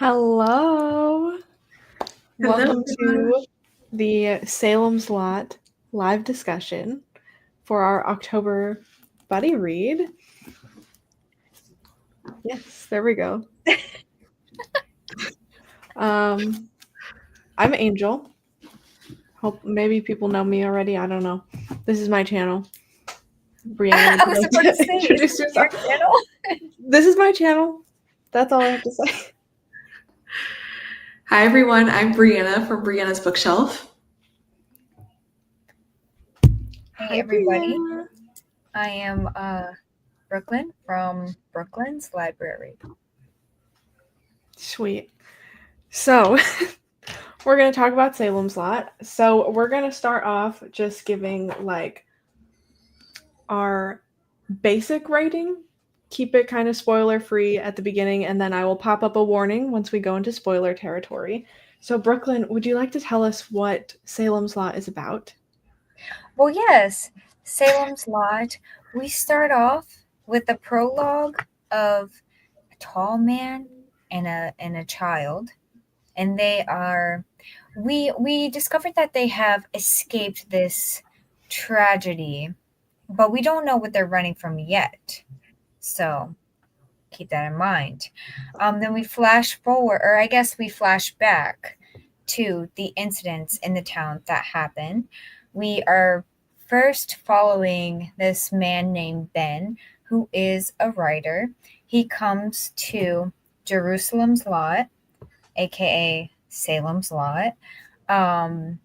Hello. Hello, Welcome everyone. to the Salem's Lot live discussion for our October buddy read. Yes, there we go. I'm Angel. Hope maybe people know me already. I don't know. This is my channel. Brianna, would I you was like about to to say, is introduce this your yourself? channel? This is my channel. That's all I have to say. Hi, everyone. I'm Brianna from Brianna's Bookshelf. Hey, Hi, everybody. Brianna. I am Brooklyn from Brooklyn's Library. Sweet. So, we're going to talk about Salem's Lot. So, we're going to start off just giving like our basic rating. Keep it kind of spoiler free at the beginning, and then I will pop up a warning once we go into spoiler territory. So, Brooklyn, would you like to tell us what Salem's Lot is about? Well, yes, Salem's Lot. We start off with a prologue of a tall man and a child, and they are. We discovered that they have escaped this tragedy, but we don't know what they're running from yet. So keep that in mind. Then we flash forward, or I guess we flash back to the incidents in the town that happened. We are first following this man named Ben, who is a writer. He comes to Jerusalem's Lot, aka Salem's Lot, um,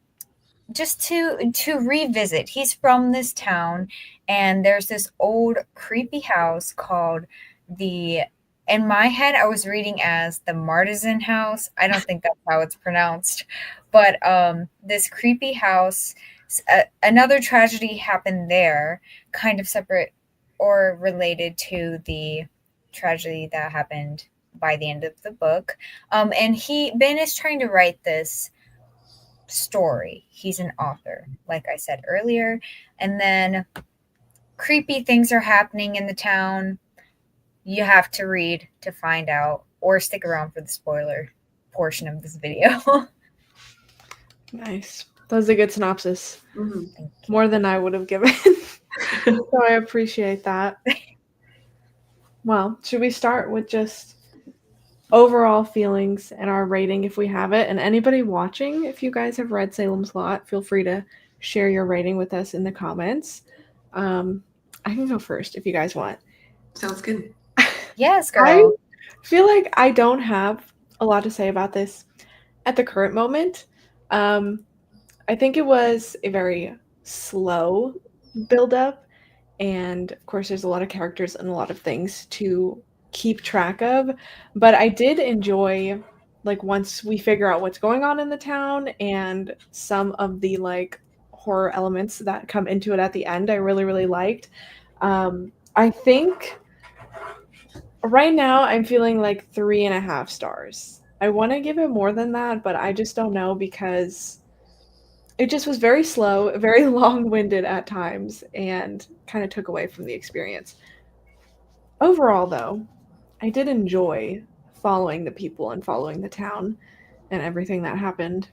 just to revisit. He's from this town, and there's this old creepy house called the in my head I was reading as the Martisan House. I don't think that's how it's pronounced, but this creepy house. Another tragedy happened there, kind of separate or related to the tragedy that happened by the end of the book. And Ben is trying to write this story. He's an author, like I said earlier. And then creepy things are happening in the town. You have to read to find out, or stick around for the spoiler portion of this video. Nice. That was a good synopsis. Mm-hmm. More than I would have given. So I appreciate that. Well, should we start with just overall feelings and our rating if we have it? And anybody watching, if you guys have read Salem's Lot, feel free to share your rating with us in the comments. I can go first if you guys want. Sounds good. Yes, I girl. feel like I don't have a lot to say about this at the current moment. I think it was a very slow build up, and of course there's a lot of characters and a lot of things to keep track of, but I did enjoy like once we figure out what's going on in the town and some of the like horror elements that come into it at the end. I really liked. I think right now I'm feeling like 3.5 stars. I want to give it more than that, but I just don't know because it just was very slow, very long-winded at times, and kind of took away from the experience. Overall, though, I did enjoy following the people and following the town and everything that happened.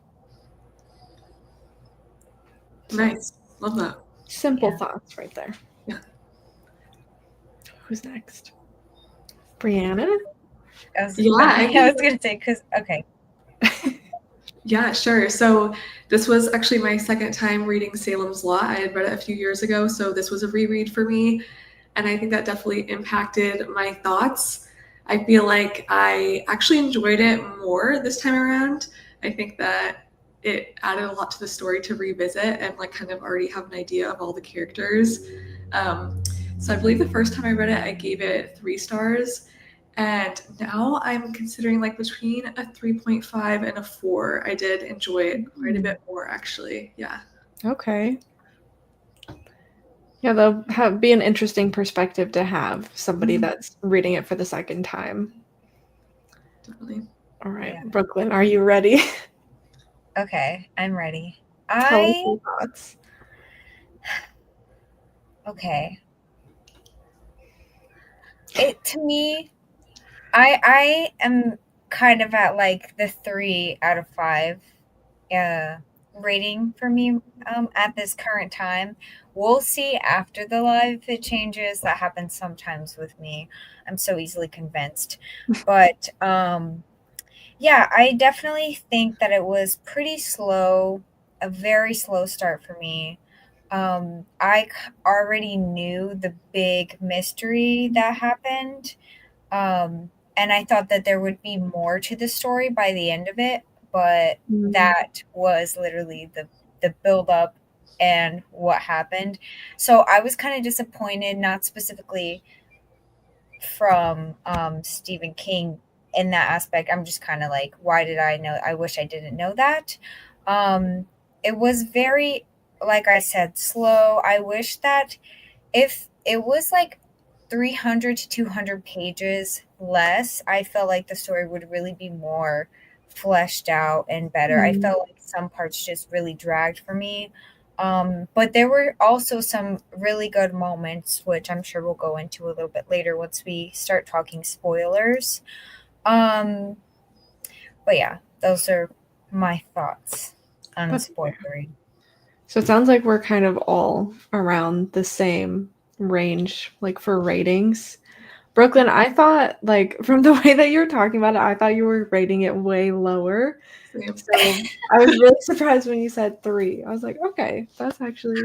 So, Nice. Love that. simple Yeah. thoughts right there. Yeah. Who's next? Brianna? I was gonna say, because okay. Yeah, sure. So this was actually my second time reading Salem's Lot. I had read it a few years ago, so this was a reread for me. And I think that definitely impacted my thoughts. I feel like I actually enjoyed it more this time around. I think that it added a lot to the story to revisit and like kind of already have an idea of all the characters. So I believe the first time I read it, I gave it 3 stars. And now I'm considering like between a 3.5 and a 4. I did enjoy it quite a bit more, actually. Yeah. Okay. Yeah, that'll be an interesting perspective to have somebody that's reading it for the second time. Definitely. All right, Yeah. Brooklyn, are you ready? Okay, I'm ready. Tell us your thoughts. Okay. To me, I am kind of at like the 3 out of 5 uh, rating for me at this current time. We'll see after the live if it changes. That happens sometimes with me. I'm so easily convinced. But yeah, I definitely think that it was pretty slow, a very slow start for me. Already knew the big mystery that happened, and I thought that there would be more to the story by the end of it, but Mm, that was literally the build up and what happened. So I was kind of disappointed, not specifically from Stephen King in that aspect. I'm just kind of like, why did I know? I wish I didn't know that. Um, it was very, like I said, slow. I wish that if it was like 300 to 200 pages less, I felt like the story would really be more fleshed out and better. I mm. felt like some parts just really dragged for me. But there were also some really good moments, which I'm sure we'll go into a little bit later once we start talking spoilers. Um, but yeah, those are my thoughts on That's fair. spoilery. So it sounds like we're kind of all around the same range, like for ratings. Brooklyn, I thought, like, from the way that you were talking about it, I thought you were rating it way lower. Same. So I was really surprised when you said 3. I was like, okay, that's actually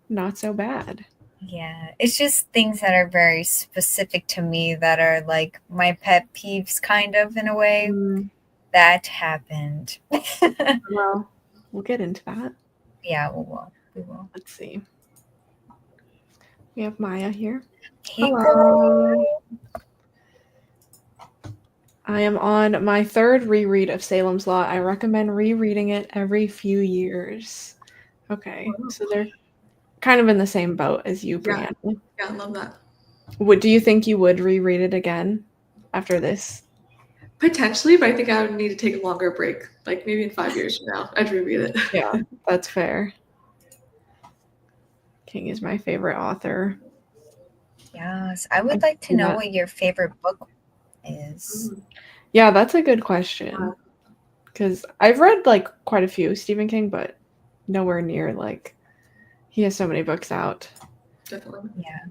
not so bad. Yeah, it's just things that are very specific to me that are like my pet peeves, kind of in a way Mm, that happened. well, we'll get into that. Yeah, we will. We will. Let's see. We have Maya here. Hey, Hello. girl. I am on my 3rd reread of Salem's Lot. I recommend rereading it every few years. Okay, Wow. so they're kind of in the same boat as you, Yeah, Brianna. yeah, I love that. Do you think you would reread it again after this? Potentially, but I think I would need to take a longer break. Like maybe in 5 years from now, I'd reread it. Yeah, that's fair. King is my favorite author. Yes, I I would like to see know that. what your favorite book is. Yeah, that's a good question. Because I've read like quite a few Stephen King, but nowhere near like he has so many books out. Definitely. Yeah,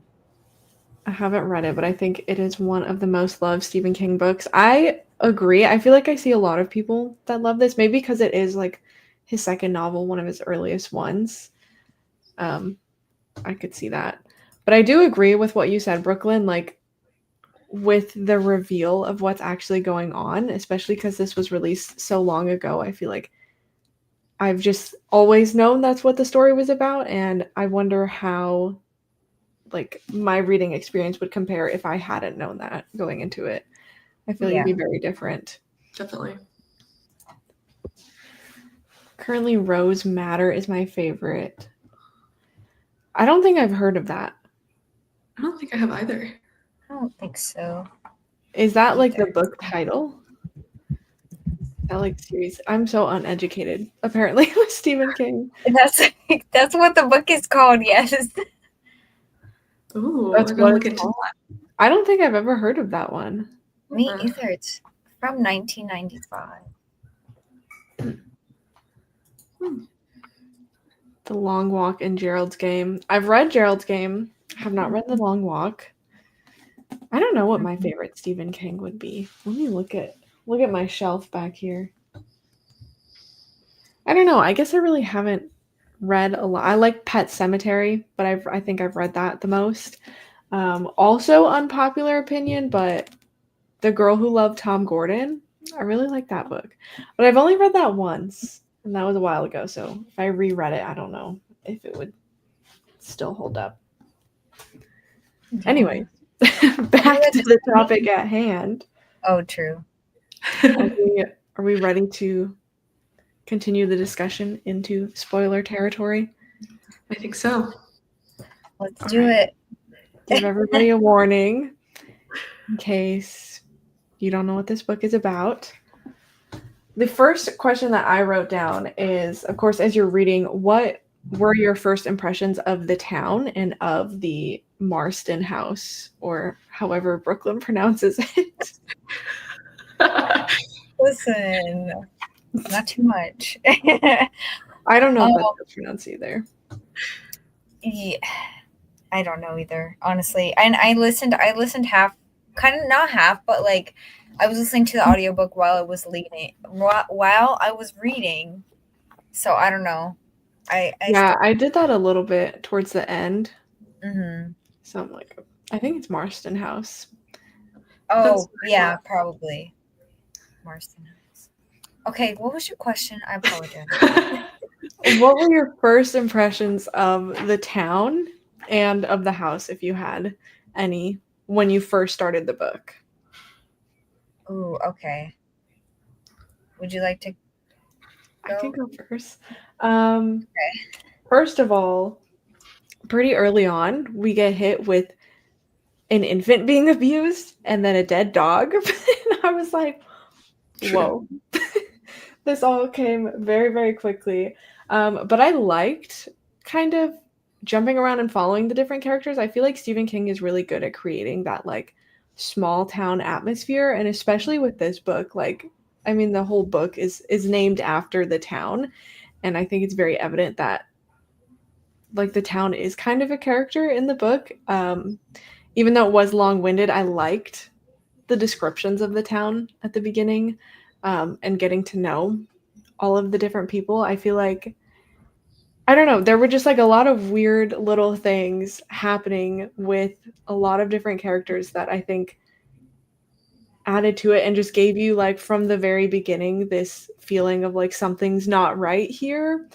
I haven't read it, but I think it is one of the most loved Stephen King books. I agree. I feel like I see a lot of people that love this, maybe because it is like his second novel, one of his earliest ones. Um, I could see that. But I do agree with what you said, Brooklyn, like with the reveal of what's actually going on, especially because this was released so long ago. I feel like I've just always known that's what the story was about, and I wonder how like my reading experience would compare if I hadn't known that going into it. I feel like it'd yeah. be very different. Definitely. Currently, Rose Matter is my favorite. I don't think I've heard of that. I don't think I have either. I don't think so Is that like the either. book title? That like series? I'm so uneducated, apparently, with Stephen King. That's that's what the book is called. Yes, Ooh, That's I'm gonna what look it's into called. I don't think I've ever heard of that one. me that. either. It's from 1995. Hmm. The Long Walk and Gerald's Game. I've read Gerald's Game. Have not read The Long Walk. I don't know what my favorite Stephen King would be. Let me look at my shelf back here. I don't know. I guess I really haven't read a lot. I like Pet Cemetery, but I think I've read that the most. Also unpopular opinion, but The Girl Who Loved Tom Gordon. I really like that book, but I've only read that once, and that was a while ago. So if I reread it, I don't know if it would still hold up. Yeah. Anyway, back to the topic at hand. Oh, true. Are we ready to continue the discussion into spoiler territory? I think so. Let's All do right. it. Give everybody a warning in case you don't know what this book is about. The first question that I wrote down is, of course, as you're reading, what were your first impressions of the town and of the Marston house, or however Brooklyn pronounces it? Listen, not too much. I don't know if that's um, how it's pronounced either. yeah, I don't know either, honestly. And I listened half, kind of not half, but like I was listening to the audiobook while I was while I was reading. So I don't know. I Yeah, still. I did that a little bit towards the end. Hmm. So I'm like, I think it's Marston House. That's Oh yeah, probably Marston House. Okay, what was your question? I apologize. What were your first impressions of the town and of the house, if you had any, when you first started the book? Ooh, okay. Would you like to I can go? go first. Um, First of all, pretty early on, we get hit with an infant being abused and then a dead dog. And I was like, true. whoa. This all came very, very quickly. But I liked kind of jumping around and following the different characters. I feel like Stephen King is really good at creating that like small town atmosphere, and especially with this book, like I mean the whole book is named after the town, and I think it's very evident that like the town is kind of a character in the book. Even though it was long-winded, I liked the descriptions of the town at the beginning, and getting to know all of the different people. I feel like I don't know, there were just like a lot of weird little things happening with a lot of different characters that I think added to it and just gave you like from the very beginning this feeling of like something's not right here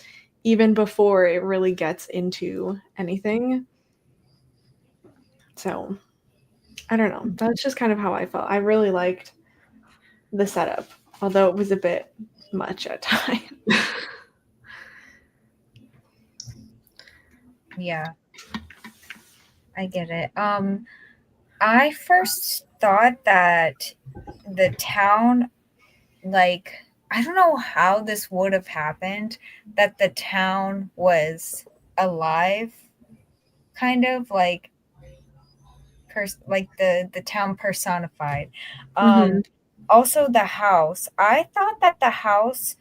even before it really gets into anything. So, I don't know. That's just kind of how I felt. I really liked the setup, although it was a bit much at times. Yeah, I get it. I first thought that the town, like, I don't know how this would have happened, that the town was alive, kind of like like the town personified. Mhm. Um, Also the house. I thought that the house,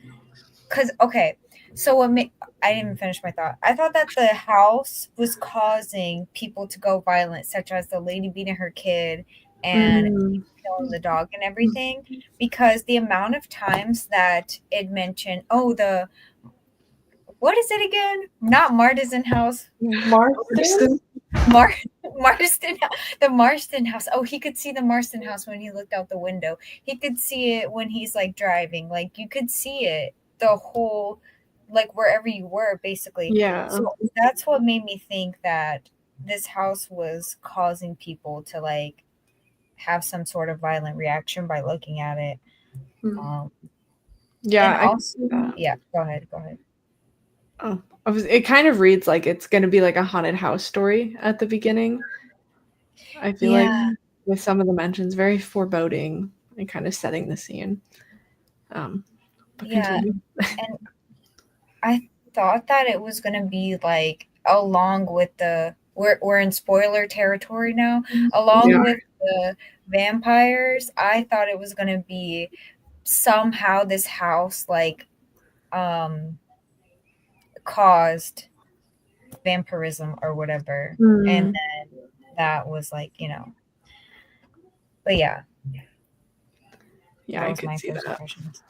because okay, so I didn't even finish my thought. I thought that the house was causing people to go violent, such as the lady beating her kid and Mm. killing the dog and everything, because the amount of times that it mentioned, oh, the what is it again? Not Martisan house. Marston? Kristen? Mar Marston, the Marston house. Oh, he could see the Marston house when he looked out the window. He could see it when he's like driving. Like you could see it the whole, like wherever you were, basically. Yeah. So that's what made me think that this house was causing people to like have some sort of violent reaction by looking at it. Mm. Um, Yeah, and I can also, see that. yeah, go ahead, go ahead. Oh, it kind of reads like it's gonna be like a haunted house story at the beginning. I feel like Yeah, with some of the mentions, very foreboding and kind of setting the scene. Um, but yeah, continue. and I thought that it was gonna be like along with the we're in spoiler territory now. Along Yeah. with the vampires, I thought it was gonna be somehow this house like um caused vampirism or whatever. And Mm, then that was like, but yeah, yeah, that I was could my see first that. impressions.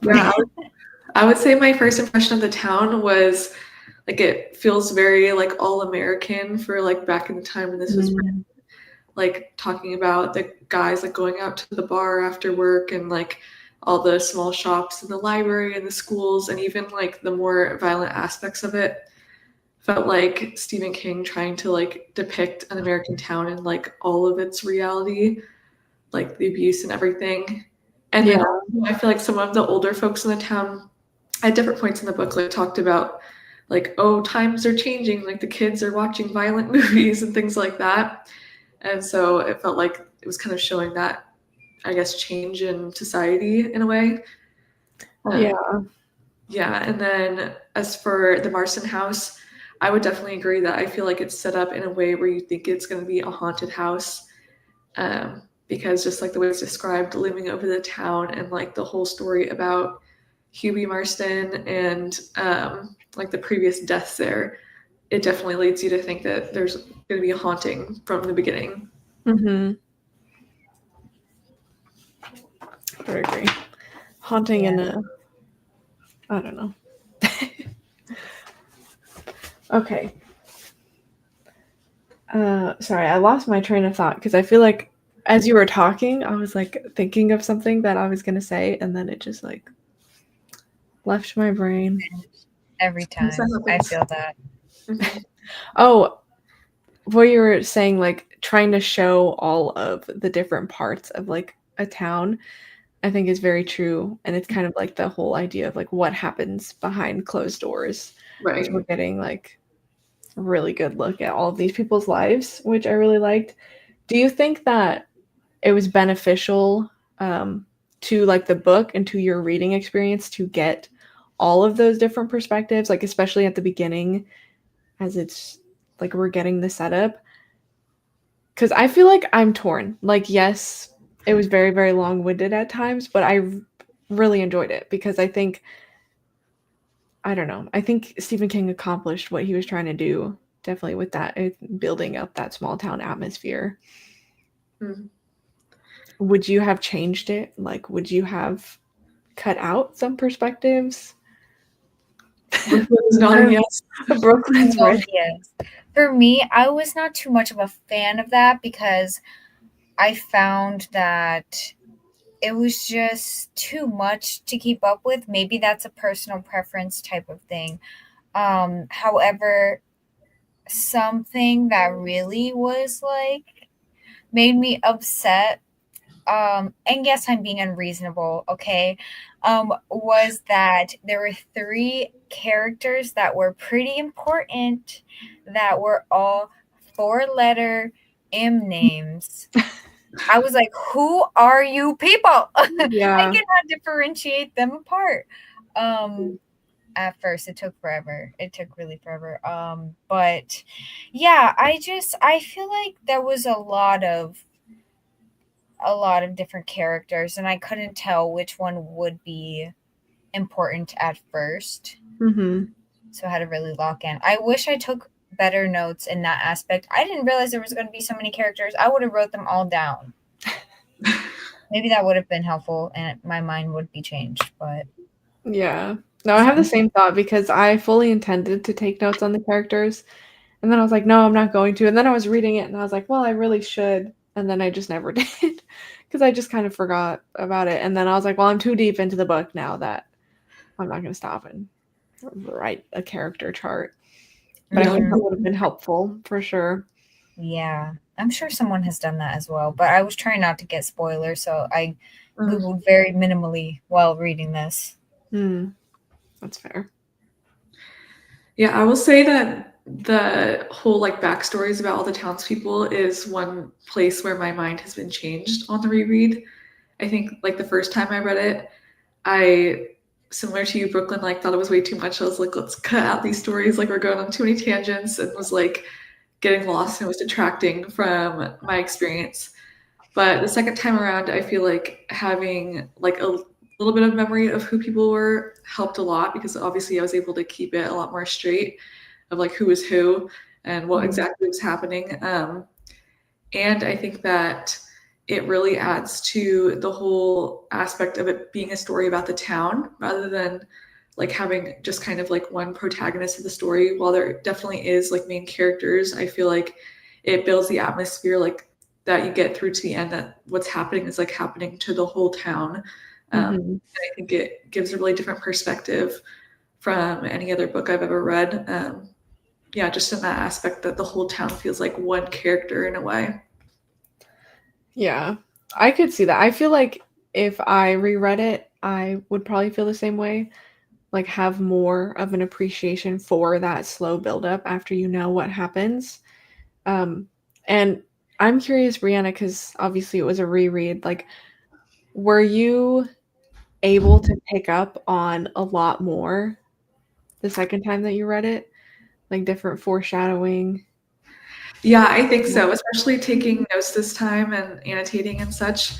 Yeah, I would say my first impression of the town was like it feels very like all American for like back in the time when this was Mm, like talking about the guys like going out to the bar after work and like all the small shops and the library and the schools and even like the more violent aspects of it felt like Stephen King trying to like depict an American town in like all of its reality, like the abuse and everything. And then yeah. also, I feel like some of the older folks in the town at different points in the book like talked about like, oh, times are changing, like the kids are watching violent movies and things like that. And so it felt like it was kind of showing that, I guess, change in society in a way. Um, Yeah. yeah, and then as for the Marston house, I would definitely agree that I feel like it's set up in a way where you think it's going to be a haunted house. Um, because just like the way it's described, looming over the town, and like the whole story about Hubie Marston and like the previous deaths there, it definitely leads you to think that there's going to be a haunting from the beginning. Mm-hmm. I agree. Haunting in a, I don't know. Okay. Sorry, I lost my train of thought because I feel like as you were talking, I was like thinking of something that I was gonna say, and then it just like left my brain. Every time. I feel that. Mm-hmm. Oh, what you were saying, like trying to show all of the different parts of like a town, I think is very true. And it's kind of like the whole idea of like what happens behind closed doors. Right. We're getting like a really good look at all of these people's lives, which I really liked. Do you think that it was beneficial to like the book and to your reading experience to get all of those different perspectives, like especially at the beginning as it's like we're getting the setup? Because I feel like I'm torn. Like, yes, it was very, very long winded at times, but really enjoyed it because I think, I don't know, I think Stephen King accomplished what he was trying to do definitely with that, building up that small town atmosphere. Mm-hmm. Would you have changed it? Like, would you have cut out some perspectives? Brooklyn's nodding yes. Brooklyn's red. Yes. For me, I was not too much of a fan of that because I found that it was just too much to keep up with. Maybe that's a personal preference type of thing. However, something that really was like made me upset, and yes, I'm being unreasonable, okay, was that there were three characters that were pretty important that were all four-letter M names. I was like, who are you people? I Yeah. cannot differentiate them apart. At first it took forever. It took really forever. But yeah, I feel like there was a lot of different characters and I couldn't tell which one would be important at first. Mm-hmm. So I had to really lock in. I wish I took better notes in that aspect. I didn't realize there was going to be so many characters. I would have wrote them all down. Maybe that would have been helpful and my mind would be changed, but Yeah. No, I have the same thought because I fully intended to take notes on the characters. And then I was like, no, I'm not going to. And then I was reading it and I was like, well, I really should. And then I just never did because I just kind of forgot about it. And then I was like, well, I'm too deep into the book now that I'm not going to stop and write a character chart. But I think that would have been helpful for sure. Yeah, I'm sure someone has done that as well. But I was trying not to get spoilers, so I Googled very minimally while reading this. That's fair. Yeah, I will say that the whole like backstories about all the townspeople is one place where my mind has been changed on the reread. I think like the first time I read it, I, similar to you, Brooklyn, like thought it was way too much. I was like, let's cut out these stories. Like we're going on too many tangents, and was like getting lost and it was detracting from my experience. But the second time around, I feel like having like a little bit of memory of who people were helped a lot because obviously I was able to keep it a lot more straight of like who was who and what exactly was happening. And I think that it really adds to the whole aspect of it being a story about the town rather than like having just kind of like one protagonist of the story. While there definitely is like main characters, I feel like it builds the atmosphere like that you get through to the end that what's happening is like happening to the whole town. And I think it gives a really different perspective from any other book I've ever read. Yeah, just in that aspect that the whole town feels like one character in a way. Yeah, I could see that. I feel like if I reread it, I would probably feel the same way. Like have more of an appreciation for that slow buildup after you know what happens. And I'm curious, Brianna, because obviously it was a reread. Like, were you able to pick up on a lot more the second time that you read it? Like different foreshadowing? Yeah, I think so, especially taking notes this time and annotating and such.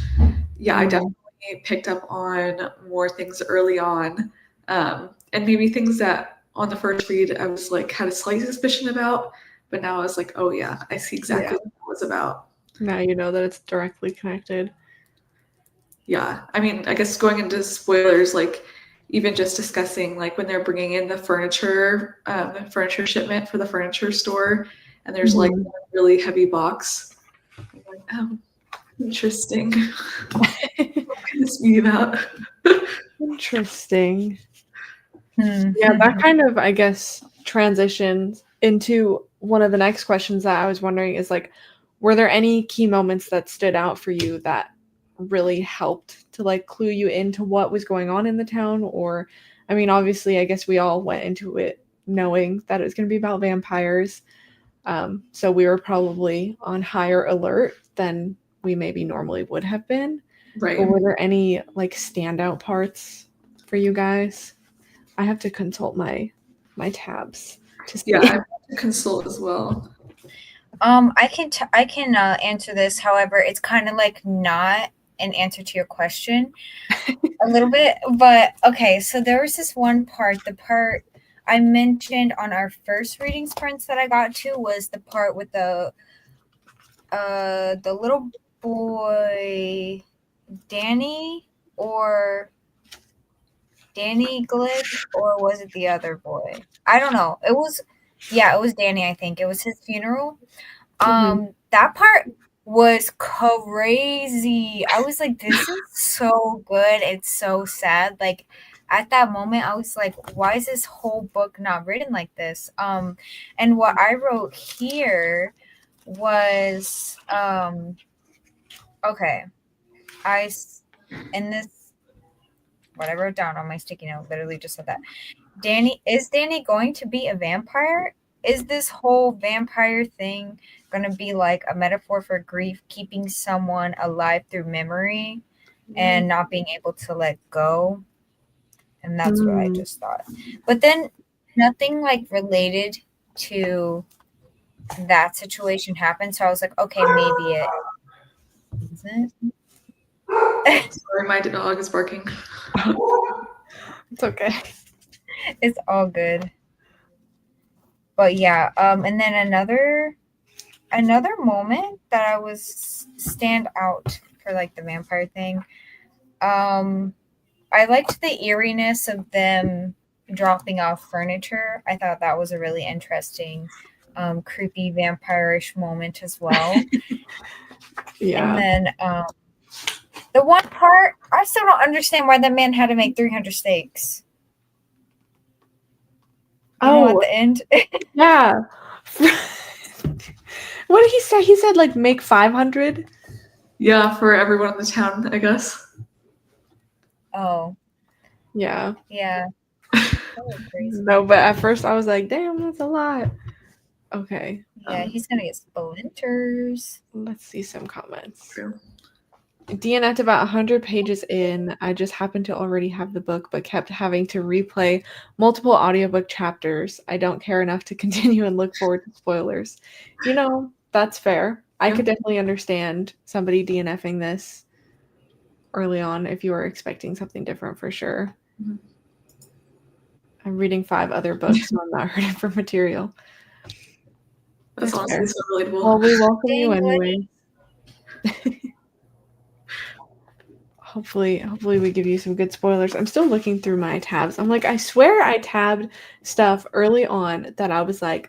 Yeah, I Mhm. definitely picked up on more things early on. And maybe things that on the first read I was like had a slight suspicion about, but now I was like, oh yeah, I see Yeah. exactly what it was about. Now you know that it's directly connected. Yeah, I mean, I guess going into spoilers, like even just discussing like when they're bringing in the furniture shipment for the furniture store, and there's like Mhm. a really heavy box. I'm like, oh, interesting. What could this be about? Interesting. Hmm. Yeah, that kind of, I guess, transitions into one of the next questions that I was wondering is like, were there any key moments that stood out for you that really helped to like clue you into what was going on in the town? Or, I mean, obviously, I guess we all went into it knowing that it was going to be about vampires. So we were probably on higher alert than we maybe normally would have been. But Right. were there any like standout parts for you guys? I have to consult my tabs to Yeah, see. I want to consult as well. I can answer this. However, it's kind of like not an answer to your question a little bit, but okay. So there was this one part. The part I mentioned on our first reading sprints that I got to was the part with the little boy Danny or Danny Glick, or was it the other boy? I don't know. It was Danny, I think. It was his funeral. Mhm. That part was crazy. I was like, this is so good. It's so sad. Like at that moment I was like, why is this whole book not written like this? And what I wrote here was okay. In this what I wrote down on my sticky note literally just said that. Danny going to be a vampire? Is this whole vampire thing going to be like a metaphor for grief, keeping someone alive through memory and not being able to let go? And that's what I Mm. just thought. But then nothing like related to that situation happened. So I was like, okay, maybe it isn't. Sorry, my dog is barking. It's okay. It's all good. But yeah, and then another moment that I was stand out for like the vampire thing. I liked the eeriness of them dropping off furniture. I thought that was a really interesting, creepy vampire-ish moment as well. And Yeah. then the one part I still don't understand why that man had to make 300 steaks. At Oh, the end. yeah. What did he say? He said like make 500? Yeah, for everyone in the town, I guess. Oh Yeah. yeah, that was crazy. No, but at first I was like, damn, that's a lot. Okay. Yeah, he's gonna get splinters. Let's see some comments. True. DNF about 100 pages in. I just happened to already have the book, but kept having to replay multiple audiobook chapters. I don't care enough to continue and look forward to spoilers. That's fair. I Yeah. could definitely understand somebody DNFing this early on if you were expecting something different for sure. Mhm. I'm reading 5 other books, so I'm not hurting for material. That's That's honestly fair. so relatable. Well, we welcome you Dang, anyway. Hopefully we give you some good spoilers. I'm still looking through my tabs. I'm like, I swear I tabbed stuff early on that I was like,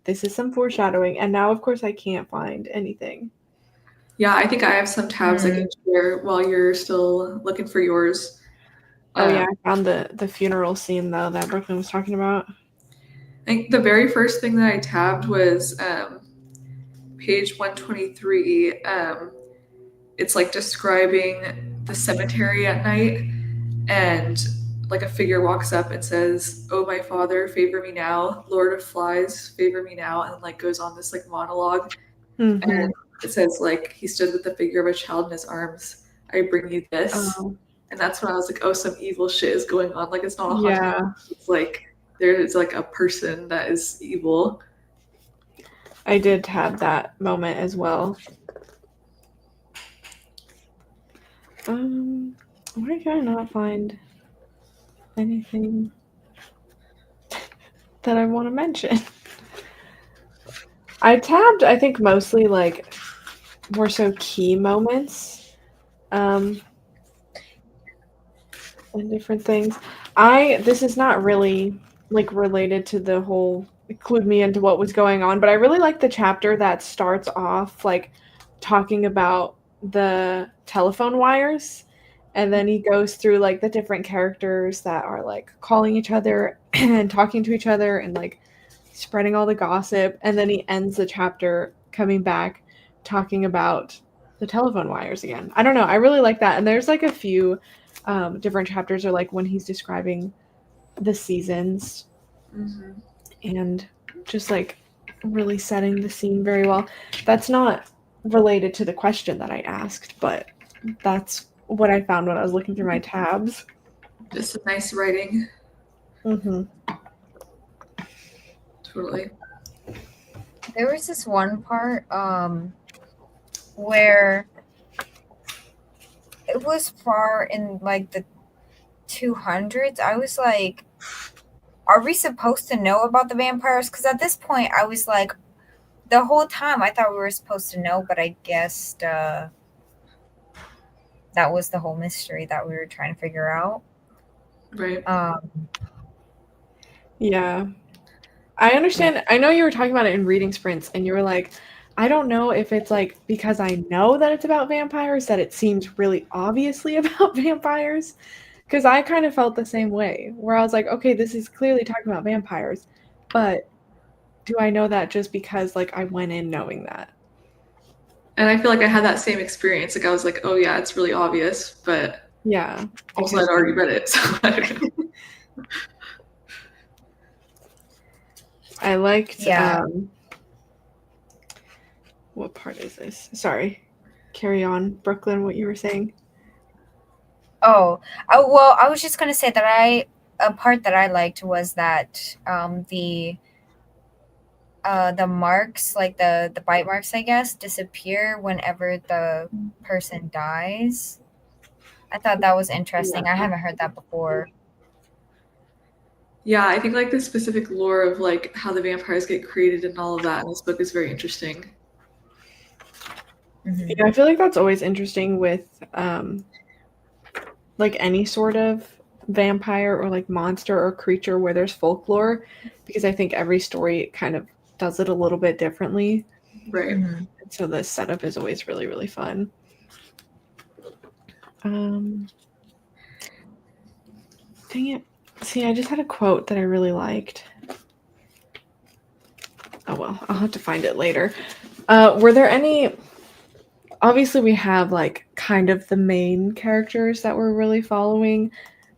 this is some foreshadowing. And now, of course, I can't find anything. Yeah, I think I have some tabs I can share while you're still looking for yours. Oh, yeah, I found the funeral scene, though, that Brooklyn was talking about. I think the very first thing that I tabbed was page 123. It's like describing the cemetery at night, and like a figure walks up and says, "Oh, my father, favor me now, Lord of Flies, favor me now," and like goes on this like monologue. Mm-hmm. And it says like he stood with the figure of a child in his arms. I bring you this, Oh, and that's when I was like, "Oh, some evil shit is going on. Like it's not a haunted. yeah. It's like there is like a person that is evil." I did have that moment as well. Why can I not find anything that I want to mention? I tabbed, I think, mostly like more so key moments, um, and different things. This is not really like related to the whole clued me into what was going on, but I really like the chapter that starts off like talking about the telephone wires, and then he goes through like the different characters that are like calling each other and talking to each other and like spreading all the gossip, and then he ends the chapter coming back talking about the telephone wires again. I don't know, I really like that. And there's like a few different chapters, or like when he's describing the seasons Mm-hmm. and just like really setting the scene very well. That's not related to the question that I asked, but that's what I found when I was looking through my tabs. Just some nice writing. Mm-hmm. Totally. There was this one part where it was far in like the 200s. I was like, are we supposed to know about the vampires? Because at this point, I was like, the whole time I thought we were supposed to know, but I guess that was the whole mystery that we were trying to figure out. Right. Yeah. I understand. I know you were talking about it in reading sprints, and you were like, I don't know if it's like because I know that it's about vampires that it seems really obviously about vampires. Because I kind of felt the same way, where I was like, okay, this is clearly talking about vampires, but do I know that just because like I went in knowing that? And I feel like I had that same experience. Like I was like, oh yeah, it's really obvious, but Yeah. also I'd already read it, so I don't know. I liked. Yeah. What part is this? Sorry. Carry on, Brooklyn. What you were saying? Oh, well, I was just gonna say that a part that I liked was that the marks, like the bite marks, I guess, disappear whenever the person dies. I thought that was interesting. Yeah. I haven't heard that before. Yeah, I think like the specific lore of like how the vampires get created and all of that in this book is very interesting. Mm-hmm. Yeah, I feel like that's always interesting with like any sort of vampire or like monster or creature where there's folklore, because I think every story kind of does it a little bit differently. Right. Mm-hmm. And so the setup is always really, really fun. Dang it. See, I just had a quote that I really liked. Oh well, I'll have to find it later. Were there any, obviously we have like kind of the main characters that we're really following,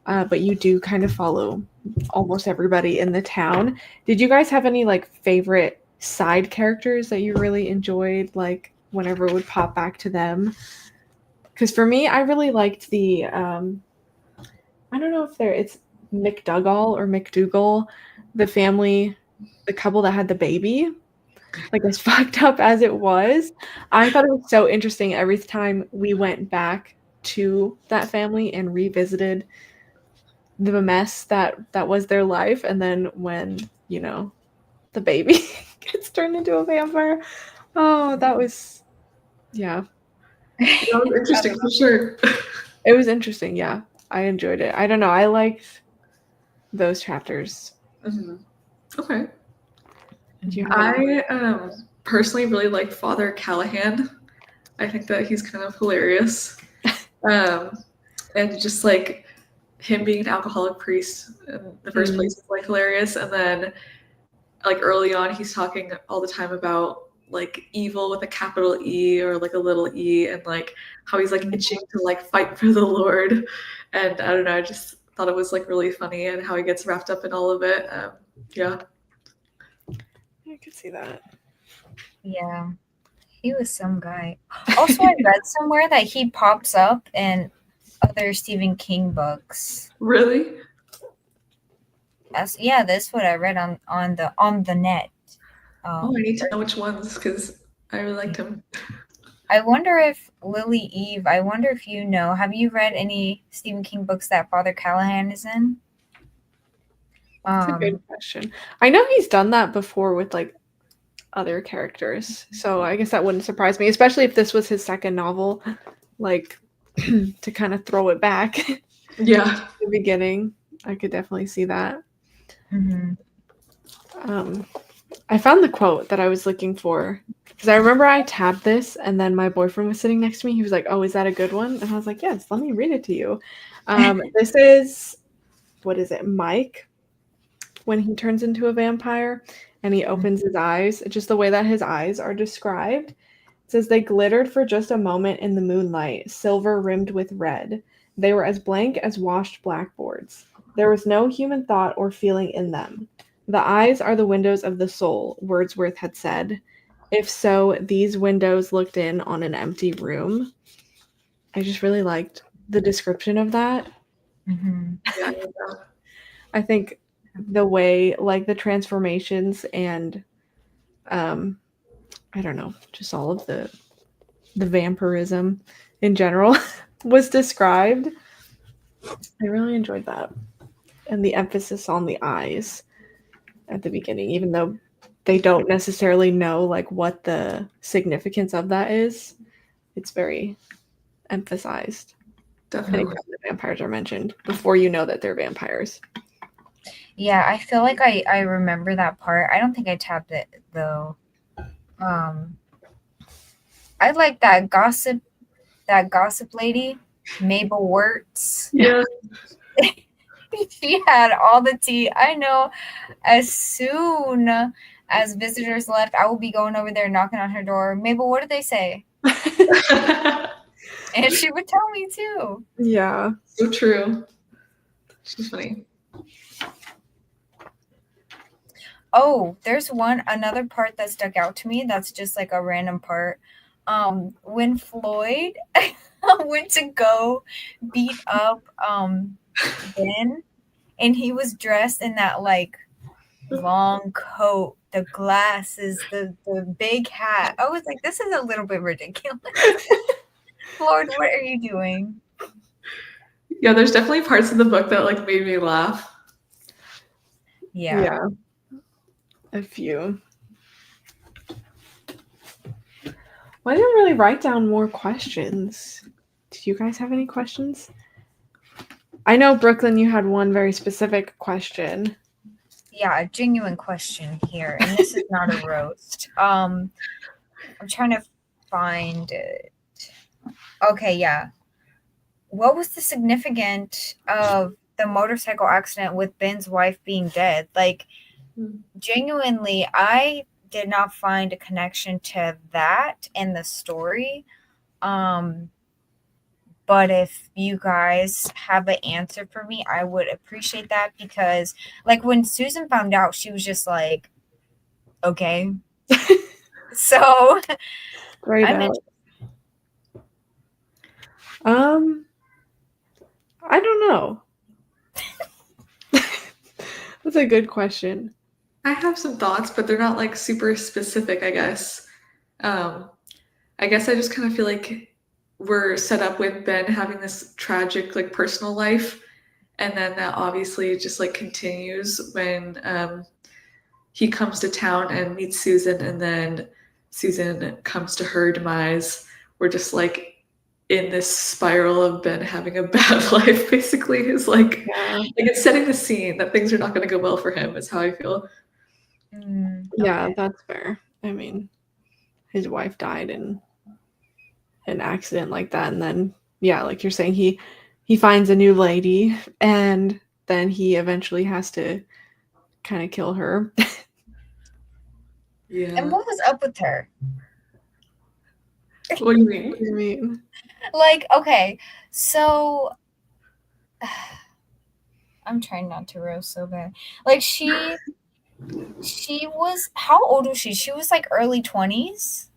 but you do kind of follow almost everybody in the town. Did you guys have any like favorite side characters that you really enjoyed, like whenever it would pop back to them? Because for me, I really liked the I don't know if it's McDougall or McDougal, the family, the couple that had the baby. Like as fucked up as it was, I thought it was so interesting every time we went back to that family and revisited the mess that was their life, and then when, you know, the baby gets turned into a vampire. Oh, that was, yeah. That was interesting for sure. It was interesting, yeah. I enjoyed it. I don't know, I liked those chapters. Mm-hmm. Okay. Do you have I personally really like Father Callahan. I think that he's kind of hilarious. And just like him being an alcoholic priest in the first place is like hilarious. And then like early on he's talking all the time about like evil with a capital E or like a little e, and like how he's like itching to like fight for the Lord. And I don't know, I just thought it was like really funny and how he gets wrapped up in all of it. Yeah. I could see that. Yeah, he was some guy. Also, I read somewhere that he pops up in other Stephen King books. Really? That's what I read on the net. Oh, I need to know which ones because I really liked him. I wonder if Lily Eve, I wonder if you know, have you read any Stephen King books that Father Callahan is in? That's a good Um, question. I know he's done that before with like other characters, so I guess that wouldn't surprise me, especially if this was his second novel, like to kind of throw it back at Yeah. the beginning. I could definitely see that. mhm. Um, I found the quote that I was looking for because I remember I tabbed this and then my boyfriend was sitting next to me. He was like, "Oh, is that a good one?" And I was like, "Yes, let me read it to you." This is what is it, Mike, when he turns into a vampire and he opens his eyes. Just the way that his eyes are described. It says they glittered for just a moment in the moonlight, silver rimmed with red. They were as blank as washed blackboards. There was no human thought or feeling in them. The eyes are the windows of the soul, Wordsworth had said. If so, these windows looked in on an empty room. I just really liked the description of that. Mhm. Yeah. I think the way, like the transformations and um, I don't know, just all of the vampirism in general was described. I really enjoyed that. And the emphasis on the eyes at the beginning, even though they don't necessarily know like what the significance of that is, it's very emphasized. Definitely. Anytime the vampires are mentioned before you know that they're vampires. Yeah, I feel like I remember that part. I don't think I tapped it though. Um, I like that gossip lady, Mabel Wirtz. Yeah. She had all the tea. I know as soon as visitors left, I will be going over there knocking on her door. Mabel, what did they say? And she would tell me too. Yeah. So true. She's funny. Oh, there's another part that stuck out to me that's just like a random part. When Floyd went to go beat up Ben and he was dressed in that like long coat, the glasses, the big hat. I was like, this is a little bit ridiculous. Floyd, what are you doing? Yeah, there's definitely parts of the book that like made me laugh. Yeah. Yeah. A few. Well, I didn't really write down more questions. Do you guys have any questions? I know, Brooklyn, you had one very specific question. Yeah, a genuine question here, and this is not a roast. I'm trying to find it. Okay, yeah. What was the significance of the motorcycle accident with Ben's wife being dead? Like, genuinely, I did not find a connection to that in the story. Um, but if you guys have an answer for me, I would appreciate that because, like, when Susan found out, she was just like, okay. So Great I'm out. Um, I don't know. That's a good question. I have some thoughts, but they're not like super specific, I guess. Um, I guess I just kind of feel like we're set up with Ben having this tragic like personal life, and then that obviously just like continues when he comes to town and meets Susan, and then Susan comes to her demise. We're just like in this spiral of Ben having a bad life, basically, is Yeah. like it's setting the scene that things are not going to go well for him, is how I feel. Yeah, okay. that's fair. I mean, his wife died in an accident like that, and then yeah, like you're saying, he finds a new lady, and then he eventually has to kind of kill her. Yeah. And what was up with her? What do you What mean? do you mean? Like, okay, so I'm trying not to roast so bad. Like she was, how old was she? She was like early 20s.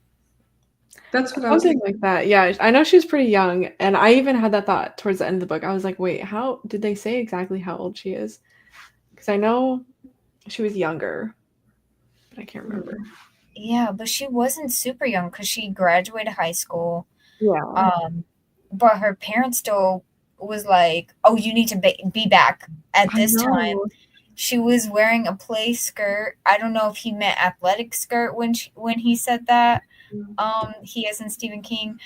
That's what I was Something thinking. like that. Yeah, I know she was pretty young, and I even had that thought towards the end of the book. I was like, wait, how did they say exactly how old she is? Because I know she was younger. but I can't remember. Yeah, but she wasn't super young because she graduated high school. Yeah. But her parents still was like, "Oh, you need to be back at I this time." know. She was wearing a play skirt. I don't know if he meant athletic skirt when he said that. He as in Stephen King.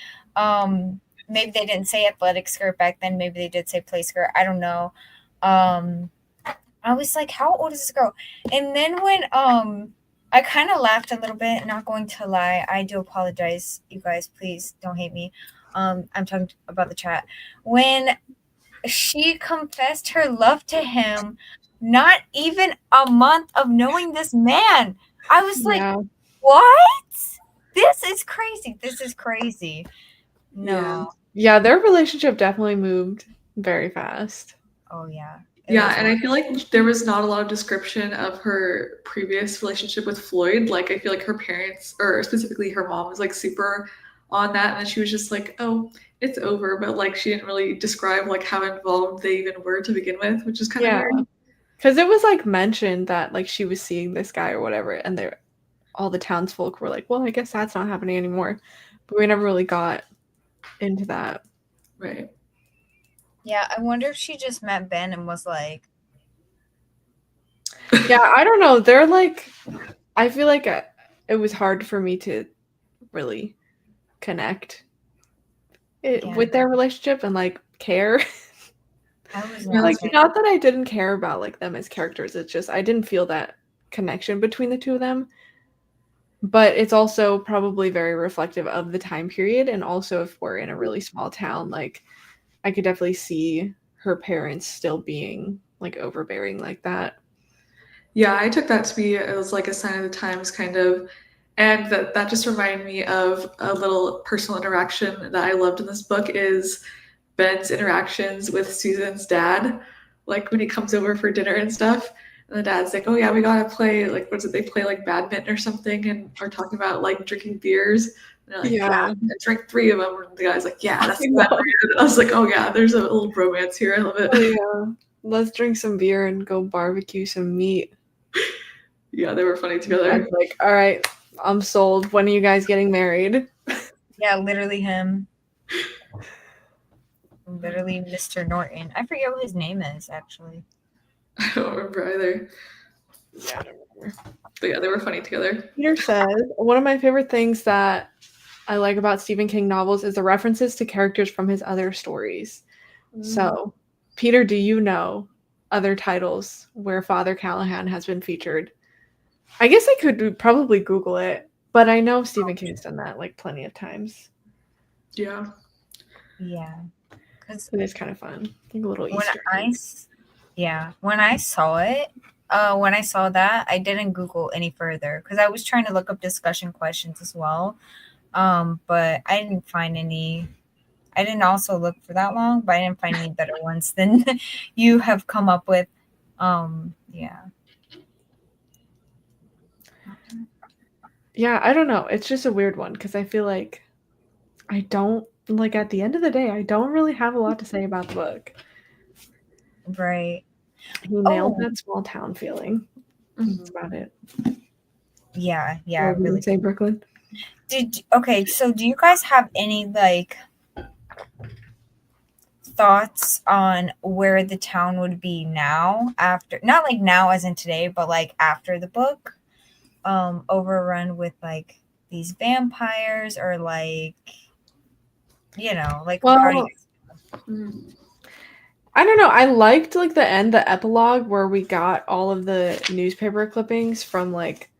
Maybe they didn't say athletic skirt back then. Maybe they did say play skirt. I don't know. Um, I was like, how old is this girl? And then when I kind of laughed a little bit, not going to lie. I do apologize, you guys. Please don't hate me. I'm talking about the chat. When she confessed her love to him, not even a month of knowing this man. I was like, Yeah. what? This is crazy. This is crazy. Yeah. No. Yeah, their relationship definitely moved very fast. Oh yeah. It Yeah, was and I wild. feel like there was not a lot of description of her previous relationship with Floyd. Like, I feel like her parents, or specifically her mom, was like super on that, and then she was just like, "Oh, it's over," but like she didn't really describe like how involved they even were to begin with, which is kind of Yeah. weird. Because it was like mentioned that like she was seeing this guy or whatever, and they all the townsfolk were like, well, I guess that's not happening anymore. But we never really got into that. Right. Yeah, I wonder if she just met Ben and was like, Yeah, I don't know. They're like, I feel like it was hard for me to really connect yeah, with their relationship and like care. I was Yeah, not Like, that's very. not that I didn't care about like them as characters. It's just I didn't feel that connection between the two of them. But it's also probably very reflective of the time period, and also if we're in a really small town, like I could definitely see her parents still being like overbearing like that. Yeah, I took that to be as like a sign of the times, kind of, and that just reminded me of a little personal interaction that I loved in this book is Ben's interactions with Susan's dad, like when he comes over for dinner and stuff. And the dad's like, "Oh yeah, we gotta play like what's it? They play like badminton or something, and are talking about like drinking beers." And they're like, "Yeah, Yeah, I drink 3 of them." And the guy's like, "Yeah, I that's better." know. I was like, "Oh yeah, there's a little romance here. I love it." Oh yeah. Let's drink some beer and go barbecue some meat. Yeah, they were funny Dad's together. like, all right, I'm sold. When are you guys getting married? Yeah, literally him. Literally Mr. Norton. I forget what his name is actually. I don't remember either. Yeah, I don't remember. But yeah, they were funny together. Peter says, one of my favorite things that I like about Stephen King novels is the references to characters from his other stories. So, Peter, do you know other titles where Father Callahan has been featured? I guess I could probably Google it, but I know Stephen King's done that like plenty of times. Yeah. Yeah, because It is kind of fun, like a little when Easter I, egg. yeah, when I saw it, when I saw that, I didn't Google any further because I was trying to look up discussion questions as well. But I didn't find any. I didn't also look for that long, but I didn't find any better ones than you have come up with. Yeah. Yeah, I don't know. It's just a weird one because I feel like I don't like at the end of the day, I don't really have a lot to say about the book. Right. He nailed Oh, that small town feeling. That's about it. yeah, yeah, What were you really. gonna say, Brooklyn? Okay, so do you guys have any like thoughts on where the town would be now after, not like now as in today, but like after the book overrun with like these vampires or like like how do you Well, I don't know. I liked like the end, the epilogue where we got all of the newspaper clippings from like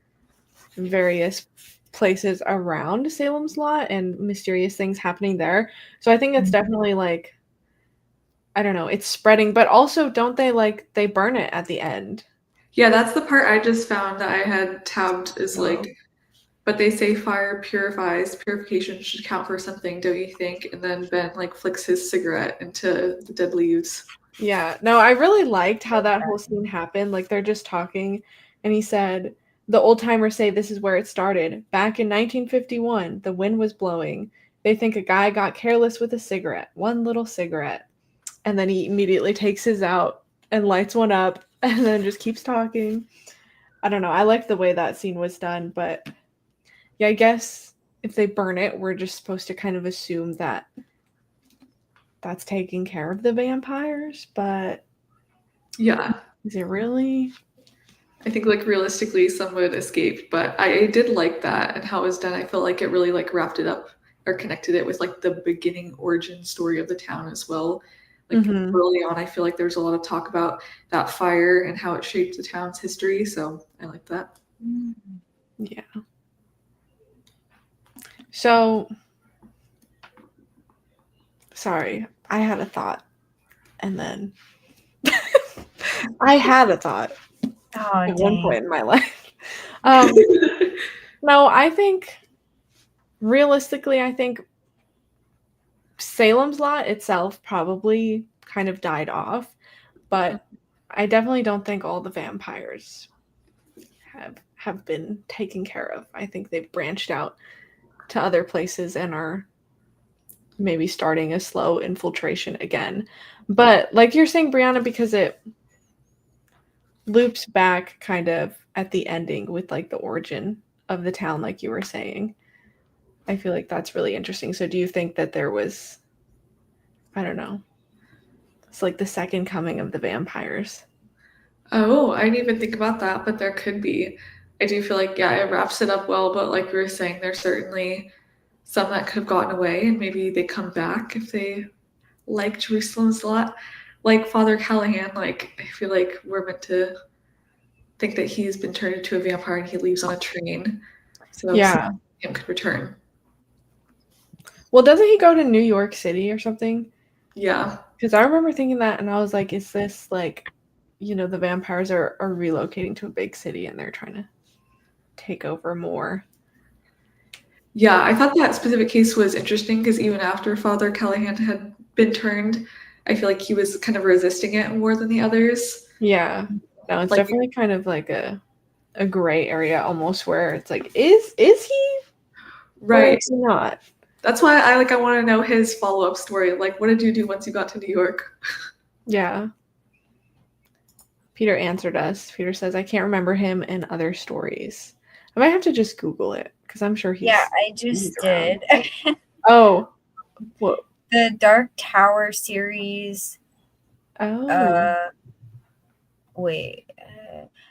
various places around Salem's Lot and mysterious things happening there. So I think that's definitely like I don't know, it's spreading, but also don't they like they burn it at the end? Yeah, that's the part I just found that I had tabbed is Oh. like, but they say fire purifies. Purification should count for something, don't you think? And then Ben like flicks his cigarette into the dead leaves. Yeah. No, I really liked how that whole scene happened. Like they're just talking and he said the old timers say this is where it started. Back in 1951, the wind was blowing. They think a guy got careless with a cigarette, one little cigarette. And then he immediately takes his out and lights one up and then just keeps talking. I don't know. I like the way that scene was done, but yeah, I guess if they burn it, we're just supposed to kind of assume that that's taking care of the vampires, but Yeah. is it really? I think like realistically some would escape, but I did like that and how it was done. I feel like it really like wrapped it up or connected it with like the beginning origin story of the town as well. Like Mm-hmm. early on, I feel like there's a lot of talk about that fire and how it shaped the town's history. So I like that. Yeah. So, sorry, I had a thought, and then I had a thought Oh, at one dang. point in my life. No, I think realistically, I think Salem's Lot itself probably kind of died off, but I definitely don't think all the vampires have been taken care of. I think they've branched out to other places and are maybe starting a slow infiltration again. But like you're saying, Brianna, because it loops back kind of at the ending with like the origin of the town, like you were saying. I feel like that's really interesting. So do you think that there was, I don't know, it's like the second coming of the vampires? Oh, I didn't even think about that, but there could be. I do feel like, yeah, it wraps it up well, but like we were saying, there's certainly some that could have gotten away and maybe they come back if they like Jerusalem's lot. Like Father Callahan, like I feel like we're meant to think that he's been turned into a vampire and he leaves on a train. So Yeah. him could return. Well, doesn't he go to New York City or something? Yeah. Because I remember thinking that and I was like, is this like, the vampires are relocating to a big city and they're trying to take over more? Yeah, I thought that specific case was interesting because even after Father Callahan had been turned, I feel like he was kind of resisting it more than the others. Yeah. No, it's Like, definitely kind of like a gray area almost where it's like, is he or right. is he not? That's why I want to know his follow-up story. Like, what did you do once you got to New York? Yeah. Peter answered us. Peter says, I can't remember him and other stories. I might have to just Google it because I'm sure he's. Yeah, I just around. did. Oh. What? The Dark Tower series. Oh. Wait.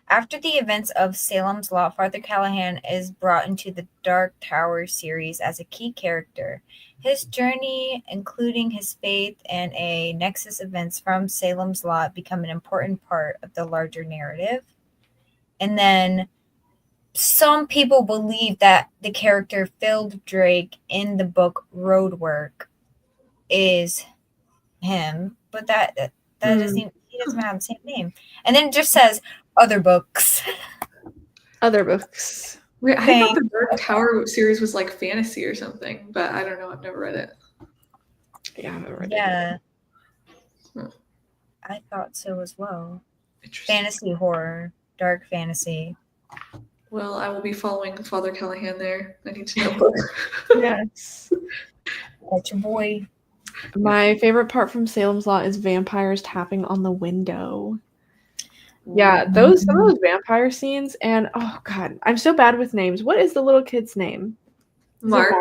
After the events of Salem's Lot, Father Callahan is brought into the Dark Tower series as a key character. His journey, including his faith and a nexus events from Salem's Lot, become an important part of the larger narrative. And then some people believe that the character Phil Drake in the book Roadwork is him, but that doesn't even, he doesn't have the same name. And then it just says other books. Other books. Wait, I thought the Dark Tower series was like fantasy or something, but I don't know. I've never read it. Yeah, I haven't read it. Yeah. Hmm. I thought so as well. Fantasy horror, dark fantasy. Well, I will be following Father Callahan there. I need to know more. Yes. That's your boy. My favorite part from Salem's Lot is vampires tapping on the window. Yeah, some of those vampire scenes, and oh god, I'm so bad with names. What is the little kid's name? Is it Mark?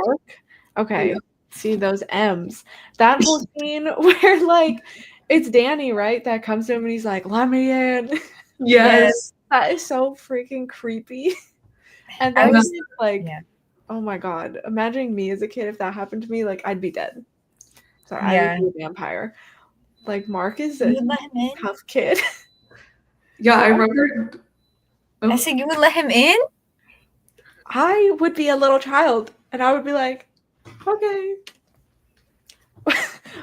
Okay. Yeah. See those M's. That whole scene where like it's Danny, right? That comes to him and he's like, "Let me in." Yes. That is so freaking creepy. And then like, oh my god, imagining me as a kid if that happened to me, like I'd be dead. So I would be a vampire. Like Mark is a tough kid. Yeah, I remember. Oh. I said you would let him in? I would be a little child and I would be like, okay.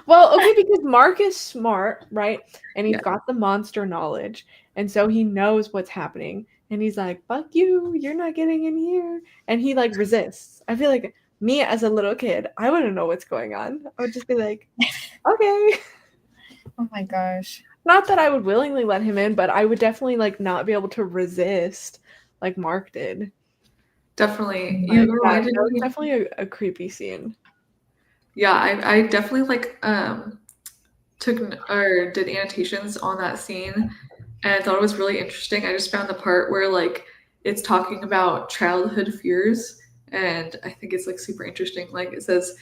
Well, okay, because Mark is smart, right? And he's got the monster knowledge. And so he knows what's happening. And he's like, fuck you, you're not getting in here. And he like resists. I feel like me as a little kid, I wouldn't know what's going on. I would just be like, okay. Oh my gosh. Not that I would willingly let him in, but I would definitely like not be able to resist like Mark did. Definitely. That was definitely a creepy scene. Yeah, I definitely like took or did annotations on that scene and I thought it was really interesting. I just found the part where like it's talking about childhood fears, and I think it's like super interesting. Like it says,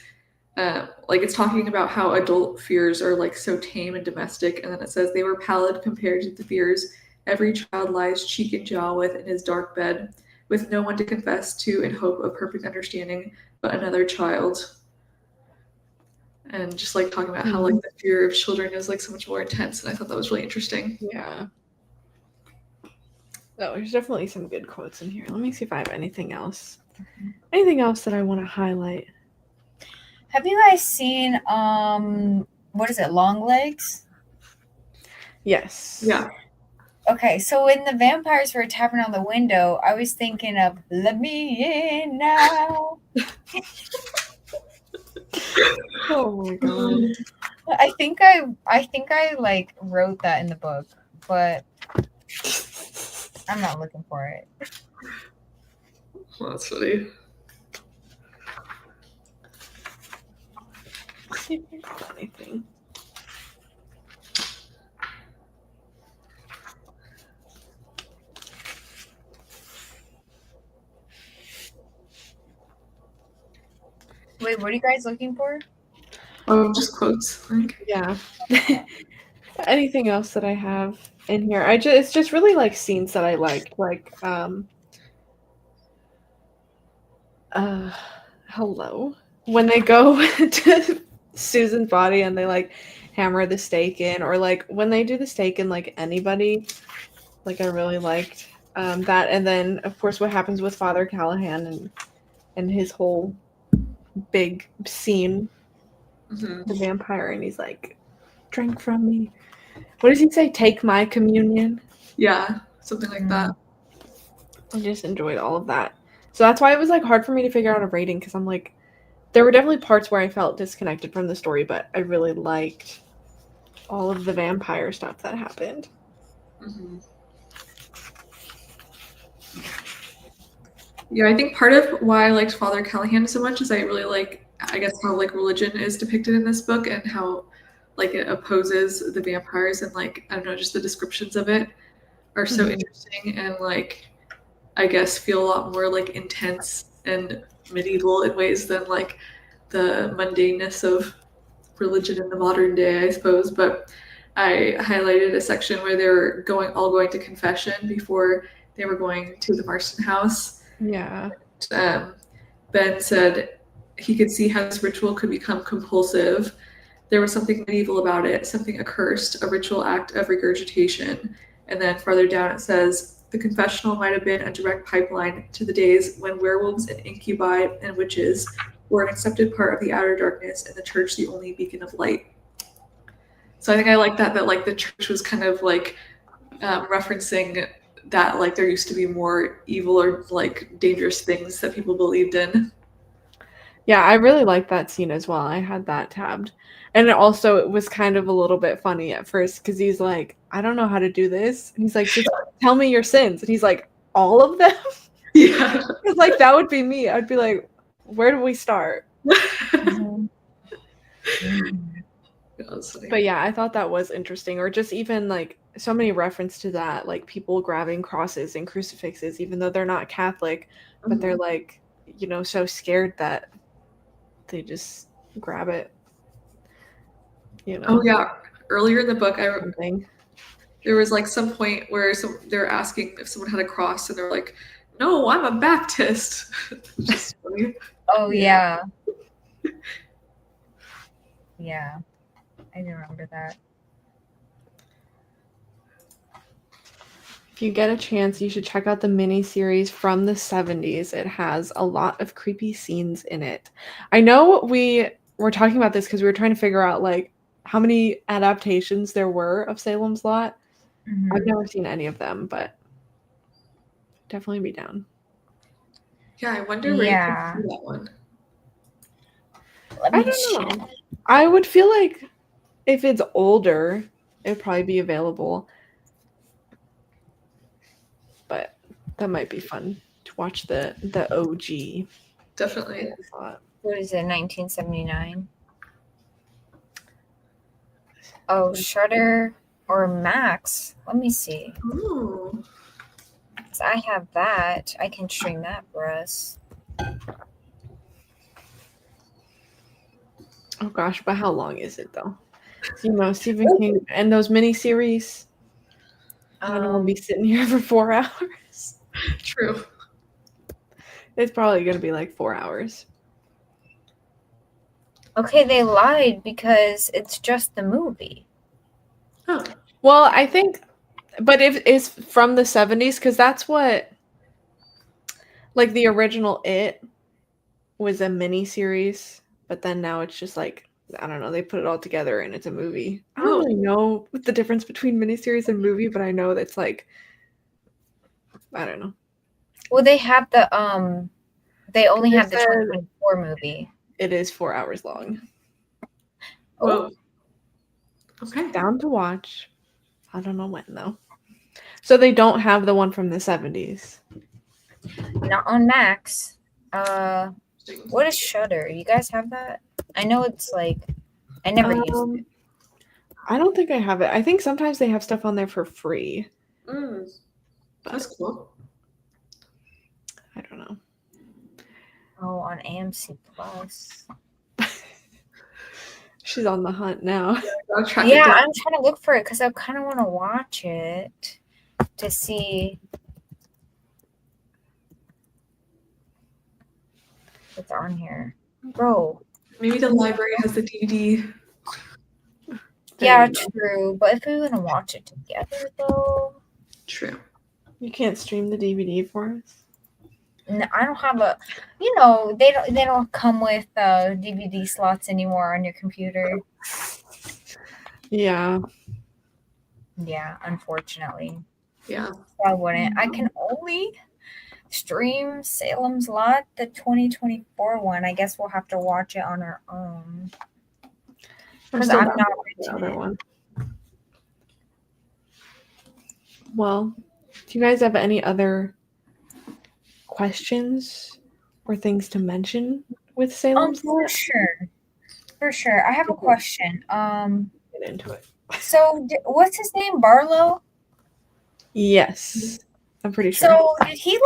like it's talking about how adult fears are like so tame and domestic, and then it says they were pallid compared to the fears every child lies cheek and jaw with in his dark bed, with no one to confess to in hope of perfect understanding but another child. And just like talking about how like the fear of children is like so much more intense, and I thought that was really interesting. Yeah. Oh, there's definitely some good quotes in here. Let me see if I have anything else. Anything else that I want to highlight? Have you guys seen what is it, Long Legs? Yes. Yeah. Okay, so when the vampires were tapping on the window, I was thinking of "Let me in now." Oh my god. I think I like wrote that in the book, but I'm not looking for it. Well, that's funny. Let's see if I got anything. Wait, what are you guys looking for? Oh, just quotes. Like. Yeah. Anything else that I have in here? It's just really like scenes that I liked, like hello. When they go to Susan's body and they like hammer the stake in, or like when they do the stake in like anybody, like I really liked that. And then of course what happens with Father Callahan and his whole big scene, the vampire, and he's like, drink from me. What does he say? Take my communion. Yeah, something like that. I just enjoyed all of that. So that's why it was like hard for me to figure out a rating, because I'm like, there were definitely parts where I felt disconnected from the story, but I really liked all of the vampire stuff that happened. Mm-hmm. Yeah, I think part of why I liked Father Callahan so much is I really like, I guess, how like religion is depicted in this book and how like it opposes the vampires, and like I don't know, just the descriptions of it are so interesting and like I guess feel a lot more like intense and medieval in ways than like the mundaneness of religion in the modern day, I suppose. But I highlighted a section where they were all going to confession before they were going to the Marston house. Yeah. Ben said he could see how this ritual could become compulsive. There was something medieval about it, something accursed, a ritual act of regurgitation. And then farther down it says, the confessional might have been a direct pipeline to the days when werewolves and incubi and witches were an accepted part of the outer darkness and the church the only beacon of light. So I think I like that like the church was kind of like referencing that like there used to be more evil or like dangerous things that people believed in. Yeah, I really liked that scene as well. I had that tabbed. And it was kind of a little bit funny at first because he's like, I don't know how to do this. And he's like, just tell me your sins. And he's like, all of them? Yeah. Because like that would be me. I'd be like, where do we start? Mm-hmm. But yeah, I thought that was interesting. Or just even like so many reference to that, like people grabbing crosses and crucifixes, even though they're not Catholic, but they're like, you know, so scared that they just grab it. You know. Oh yeah. Earlier in the book, Something. there was like some point where they're asking if someone had a cross, and they're like, "No, I'm a Baptist." Just funny. Oh yeah. Yeah. I do remember that. If you get a chance, you should check out the mini-series from the 70s. It has a lot of creepy scenes in it. I know we were talking about this because we were trying to figure out like how many adaptations there were of Salem's Lot. Mm-hmm. I've never seen any of them, but definitely be down. Yeah, I wonder where you can see that one. Let me I don't know. I would feel like if it's older, it'd probably be available. But that might be fun to watch the OG. Definitely. What is it, 1979? Oh, Shudder or Max. Let me see. Ooh. Yes, I have that. I can stream that for us. Oh gosh, but how long is it though? Stephen King and those miniseries. I don't want to be sitting here for 4 hours. True. It's probably going to be like 4 hours. Okay, they lied because it's just the movie. Oh. Well, I think, but if it's from the 70s, because that's what, like the original It was a mini series, but then now it's just like, I don't know, they put it all together and it's a movie. I don't really know the difference between miniseries and movie, but I know that's like, I don't know. Well, they have the they only have the There's a- 2024 movie. It is 4 hours long. Whoa. Okay. Down to watch. I don't know when though. So they don't have the one from the 70s. Not on Max. What is Shudder? You guys have that? I know it's like I never used it. I don't think I have it. I think sometimes they have stuff on there for free. That's cool. I don't know. Oh, on AMC Plus. She's on the hunt now. Yeah, I'm trying to look for it because I kind of want to watch it to see what's on here. Bro. Maybe the library has the DVD. Yeah, true. But if we want to watch it together, though. True. You can't stream the DVD for us? No, I don't have a. They don't come with DVD slots anymore on your computer. Yeah. Yeah, unfortunately. Yeah. So I wouldn't. I can only stream Salem's Lot, the 2024 one. I guess we'll have to watch it on our own. Because I'm not renting it. One. Well, do you guys have any other questions or things to mention with Salem's Lot? For sure. I have a question. Get into it. So, what's his name? Barlow? Yes, I'm pretty sure. So, did he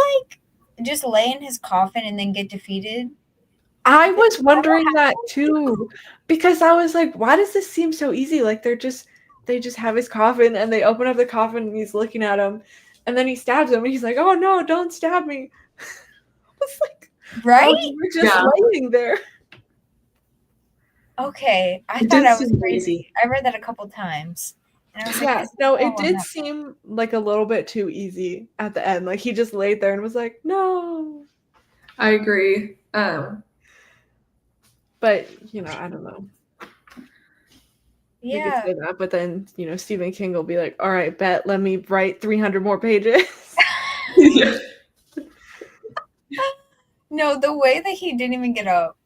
just lay in his coffin and then get defeated? I was wondering that too, because I was like, why does this seem so easy? Like they just have his coffin and they open up the coffin and he's looking at him, and then he stabs him and he's like, oh no, don't stab me. I was like, right? Oh, you were just laying there. Okay, I thought I was crazy. I read that a couple times. And I was like, no, it did seem like a little bit too easy at the end. Like he just laid there and was like, no. I agree. But, I don't know. Yeah. You could say that, but then, Stephen King will be like, all right, bet, let me write 300 more pages. Yeah. No, the way that he didn't even get up.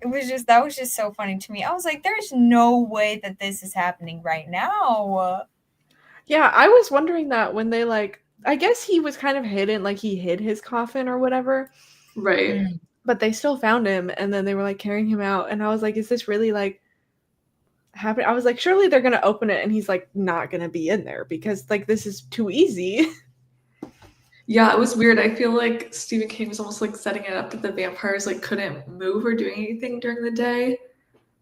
That was just so funny to me. I was like, there's no way that this is happening right now. Yeah, I was wondering that when they I guess he was kind of hidden, like he hid his coffin or whatever. Right. But they still found him and then they were carrying him out. And I was like, is this really happening? I was like, surely they're going to open it and he's not going to be in there because this is too easy. Yeah, it was weird. I feel like Stephen King was almost setting it up that the vampires couldn't move or do anything during the day.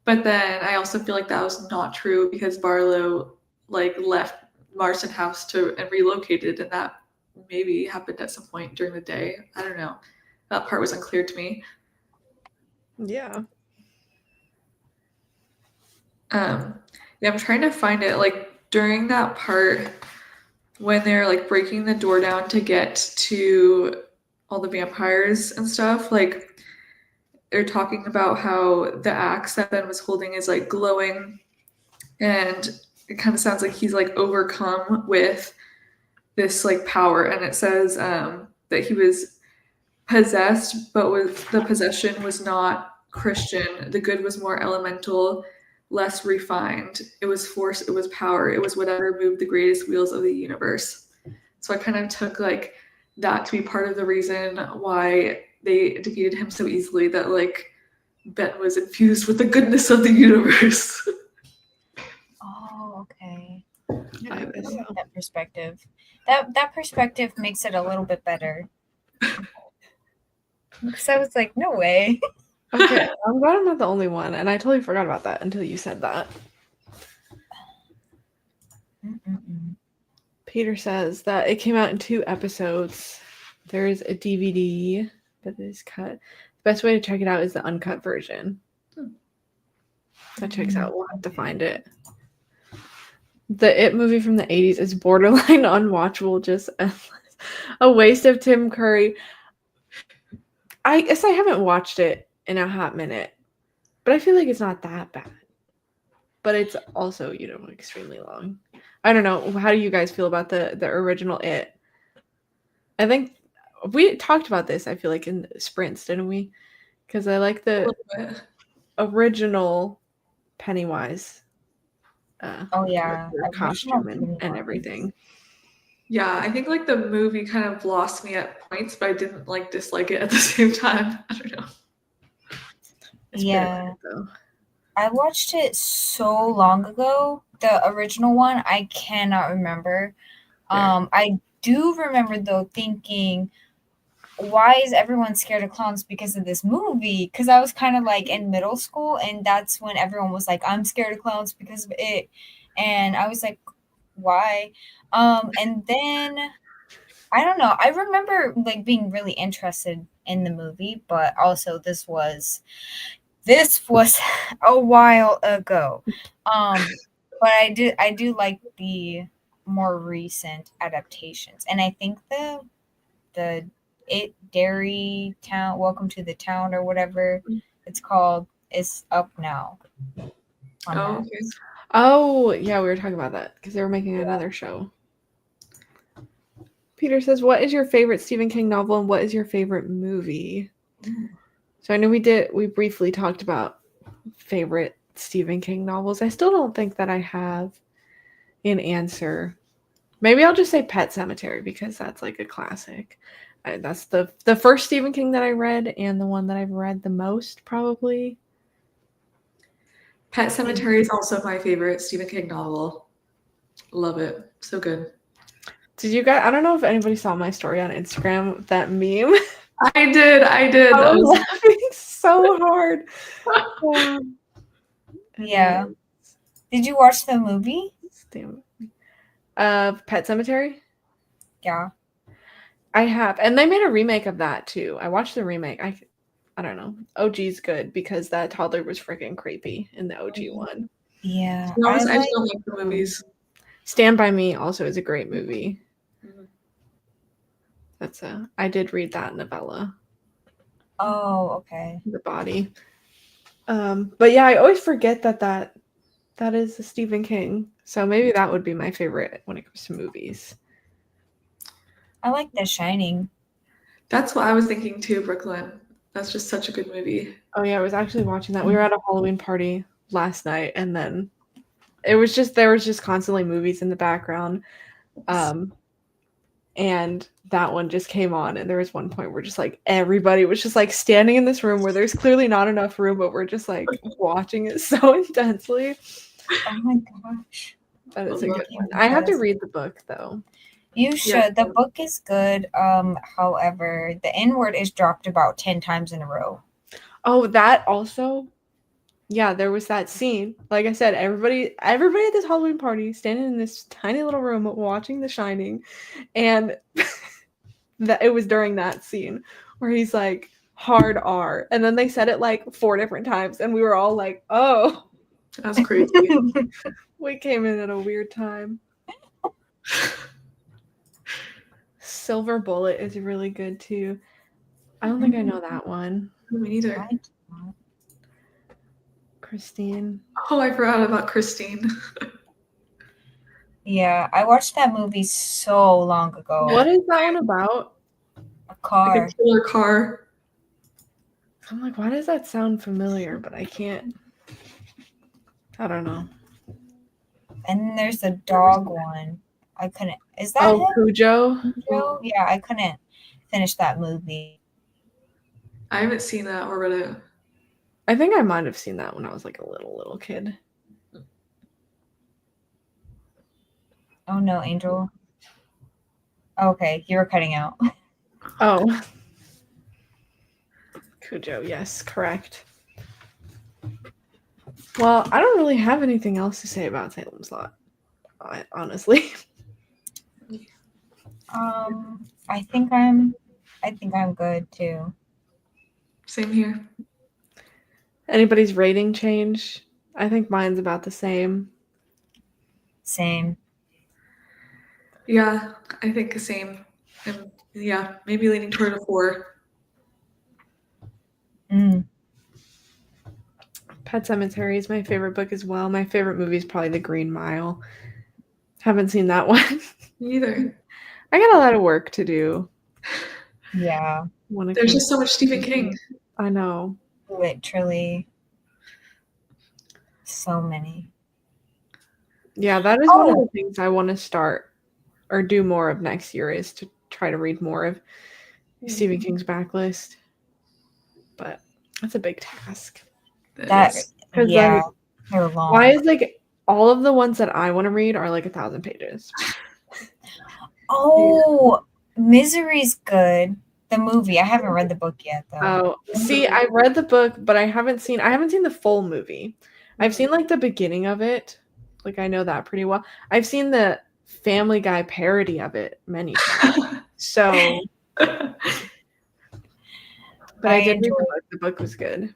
But then I also feel like that was not true because Barlow left Marston House and relocated, and that maybe happened at some point during the day. I don't know. That part was unclear to me. Yeah. Yeah, I'm trying to find it. During that part when they're breaking the door down to get to all the vampires and stuff, they're talking about how the axe that Ben was holding is glowing, and it kind of sounds like he's overcome with this power, and it says that he was possessed, but the possession was not Christian. The good was more elemental, less refined. It was force, it was power, it was whatever moved the greatest wheels of the universe. So I kind of took that to be part of the reason why they defeated him so easily, that Ben was infused with the goodness of the universe. Oh, okay. Yeah, like that perspective. That perspective makes it a little bit better. Because I was like, no way. Okay, I'm glad I'm not the only one, and I totally forgot about that until you said that. Mm-mm-mm. Peter says that it came out in 2 episodes. There is a DVD that is cut. The best way to check it out is the uncut version. That checks out. We'll have to find it. The It movie from the 80s is borderline unwatchable, just a waste of Tim Curry. I guess I haven't watched it in a hot minute, but I feel like it's not that bad. But it's also, extremely long. I don't know. How do you guys feel about the original It? I think we talked about this, I feel like, in sprints, didn't we? Because I like the original Pennywise. Oh yeah, Costume and everything. Yeah, I think like the movie kind of lost me at points, but I didn't like dislike it at the same time. I don't know. It's Yeah. good, though. I watched it so long ago. The original one, I cannot remember. I do remember though thinking, why is everyone scared of clowns because of this movie? Because I was kind of like in middle school, and that's when everyone was like, I'm scared of clowns because of it. And I was like, why? And then I don't know. I remember like being really interested in the movie, but also this was a while ago. But I do like the more recent adaptations, and I think the It Dairy Town, Welcome to the Town, or whatever it's called, is up now. On Oh, that. okay. Oh, yeah, we were talking about that because they were making another show. Peter says, what is your favorite Stephen King novel and what is your favorite movie? So I know we briefly talked about favorite Stephen King novels. I still don't think that I have an answer. Maybe I'll just say Pet Sematary because that's like a classic. That's the first Stephen King that I read and the one that I've read the most, probably. Pet Sematary is also my favorite Stephen King novel. Love it. So good. Did you guys? I don't know if anybody saw my story on Instagram, that meme. I did. I was laughing so hard. Yeah. Did you watch the movie? Pet Sematary? Yeah. I have. And they made a remake of that too. I watched the remake. I don't know. OG's good because that toddler was freaking creepy in the OG one. Yeah. I just don't like the movies. Stand By Me also is a great movie. I did read that novella. Oh, okay. The Body. But yeah, I always forget that is a Stephen King. So maybe that would be my favorite when it comes to movies. I like The Shining. That's what I was thinking too, Brooklyn. That's just such a good movie. Oh yeah, I was actually watching that. We were at a Halloween party last night, and then there was just constantly movies in the background. And that one just came on, and there was one point where just like everybody was just like standing in this room where there's clearly not enough room, but we're just like watching it so intensely. Oh my gosh. That is a good one. I have to read the book though. You should. Yeah. The book is good. However, the N word is dropped about 10 times in a row. Oh, that also. Yeah, there was that scene. Like I said, everybody at this Halloween party standing in this tiny little room watching The Shining, and that it was during that scene where he's like hard R, and then they said it like 4 different times, and we were all like, "Oh, that's crazy." We came in at a weird time. Silver Bullet is really good too. I don't think I know that one. Me neither. Christine. Oh, I forgot about Christine. Yeah, I watched that movie so long ago. What is that one about? A car. Like a killer car. I'm like, why does that sound familiar? But I can't. I don't know. And then there's the dog one. I couldn't. Is that him? Cujo? Cujo? Yeah, I couldn't finish that movie. I haven't seen that or read it. I think I might have seen that when I was like a little kid. Oh no, Angel. Okay, you were cutting out. Oh. Cujo, yes, correct. Well, I don't really have anything else to say about Salem's Lot, honestly. I think I'm good too. Same here. Anybody's rating change? I think mine's about the same. Same. Yeah, I think the same. Yeah, maybe leaning toward a 4. Pet Sematary is my favorite book as well. My favorite movie is probably The Green Mile. Haven't seen that one. Neither. I got a lot of work to do. Yeah. There's just so much Stephen King. I know. Literally. So many. Yeah, that is one of the things I want to start or do more of next year is to try to read more of Stephen King's backlist. But that's a big task. Because yeah, they're long. Why is like all of the ones that I want to read are like 1,000 pages? Oh, Misery's good. The movie. I haven't read the book yet though. Oh, see, I read the book, but I haven't seen the full movie. I've seen like the beginning of it. Like I know that pretty well. I've seen the Family Guy parody of it many times. So but I did read the book. The book was good.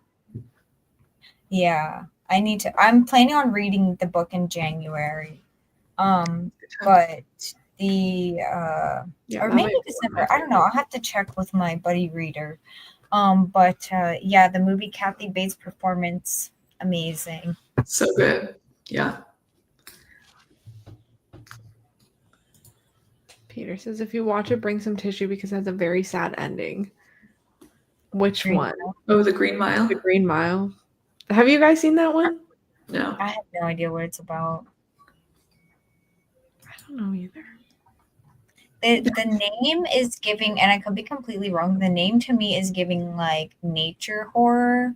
Yeah. I'm planning on reading the book in January. But or maybe December. I don't know. I'll have to check with my buddy reader. But yeah, the movie Kathy Bates' performance, amazing. So good. Yeah. Peter says if you watch it, bring some tissue because it has a very sad ending. Which one? Oh, The Green Mile. The Green Mile. Have you guys seen that one? No. I have no idea what it's about. I don't know either. The name is giving, and I could be completely wrong. The name to me is giving like nature horror.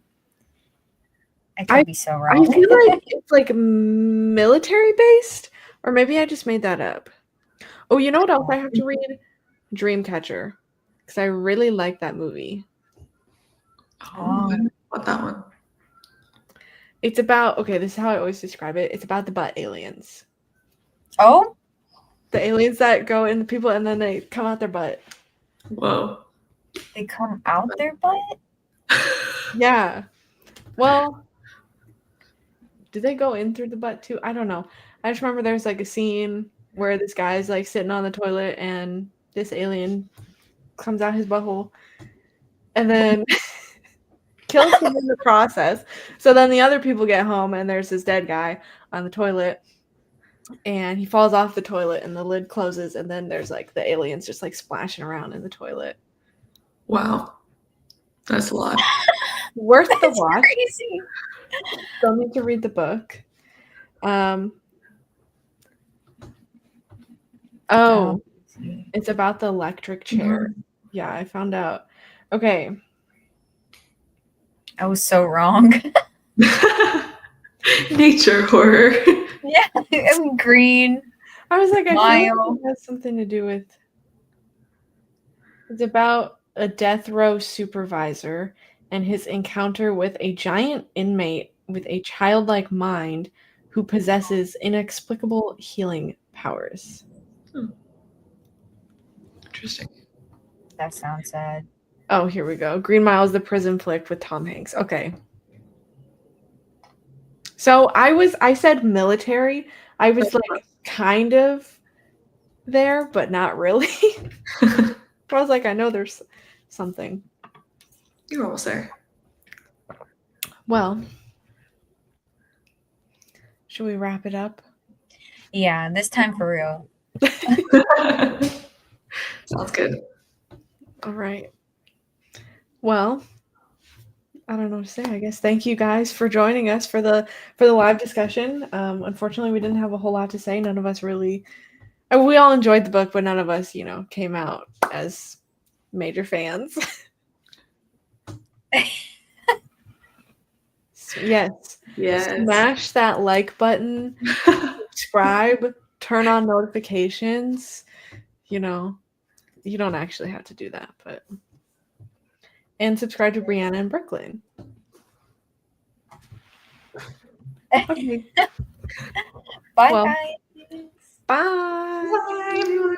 I could be so wrong. I feel like it's like military based, or maybe I just made that up. Oh, you know what else I have to read? Dreamcatcher, because I really like that movie. Oh, what that one? It's about this is how I always describe it. It's about the butt aliens. Oh, the aliens that go in the people and then they come out their butt. Whoa! They come out their butt? Yeah. Well, do they go in through the butt too? I don't know. I just remember there's like a scene where this guy's like sitting on the toilet and this alien comes out his butthole and then kills him in the process. So then the other people get home and there's this dead guy on the toilet and he falls off the toilet and the lid closes and then there's like the aliens just like splashing around in the toilet. Wow. That's a lot. Worth the watch. Crazy. Still need to read the book. It's about the electric chair. Mm-hmm. Yeah, I found out. Okay. I was so wrong. Nature horror. Yeah, I'm green. I was like, I feel like it has something to do with. It's about a death row supervisor and his encounter with a giant inmate with a childlike mind who possesses inexplicable healing powers. Interesting. That sounds sad. Oh, here we go. Green Mile is the prison flick with Tom Hanks. Okay. So I said military. I was like kind of there, but not really. I was like, I know there's something. You're almost there. Well, should we wrap it up? Yeah, this time for real. Sounds good. All right. Well, I don't know what to say. I guess thank you guys for joining us for the live discussion. Unfortunately, we didn't have a whole lot to say. None of us really. We all enjoyed the book, but none of us, came out as major fans. So, yes. Yes. Smash that like button. Subscribe. turn on notifications. You know, you don't actually have to do that, but and subscribe to Brianna in Brooklyn. Okay. Bye, Well, guys. bye. Bye, everyone.